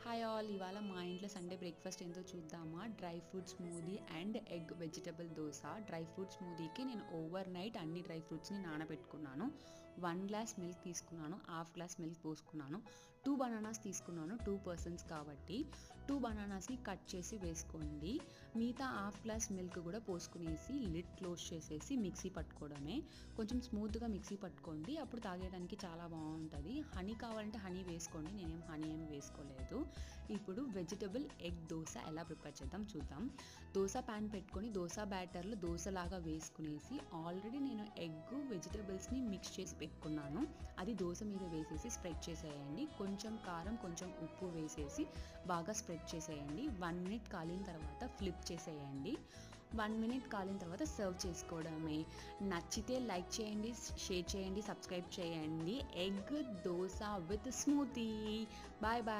Hi all, ఇవాళ మా ఇంట్లో సండే బ్రేక్ఫాస్ట్ ఏంటో చూద్దామా. Dry fruit smoothie and egg vegetable dosa. Dry fruit స్మూదీకి నేను ఓవర్ నైట్ అన్ని డ్రై ఫ్రూట్స్ని నానబెట్టుకున్నాను. 1 గ్లాస్ మిల్క్ తీసుకున్నాను, హాఫ్ గ్లాస్ మిల్క్ పోసుకున్నాను. 2 బనానాస్ తీసుకున్నాను, 2 పర్సన్స్ కాబట్టి 2 బనానాస్ని కట్ చేసి వేసుకోండి. మిగతా హాఫ్ గ్లాస్ మిల్క్ కూడా పోసుకునేసి లిడ్ క్లోజ్ చేసేసి మిక్సీ పట్టుకోవడమే. కొంచెం స్మూత్గా మిక్సీ పట్టుకోండి, అప్పుడు తాగేయడానికి చాలా బాగుంటుంది. హనీ కావాలంటే హనీ వేసుకోండి, నేనేం హనీ ఏం వేసుకోలేదు. ఇప్పుడు వెజిటబుల్ ఎగ్ దోశ ఎలా ప్రిపేర్ చేద్దాం చూద్దాం. దోశ ప్యాన్ పెట్టుకొని దోశ బ్యాటర్లో దోశలాగా వేసుకునేసి ఆల్రెడీ నేను ఎగ్ వెజిటబుల్స్ని మిక్స్ చేసి పెట్టుకున్నాను. అది దోశ మీద వేసేసి స్ప్రెడ్ చేసేయండి. కొంచెం కారం, కొంచెం ఉప్పు వేసేసి బాగా స్ప్రెడ్ చేసేయండి. 1 మినిట్ కాలిన తర్వాత ఫ్లిప్ చేసేయండి. 1 మినిట్ కాలిన తర్వాత సర్వ్ చేసుకోవడమే. నచ్చితే లైక్ చేయండి, షేర్ చేయండి, సబ్స్క్రైబ్ చేయండి. Egg dosa with smoothie. Bye bye.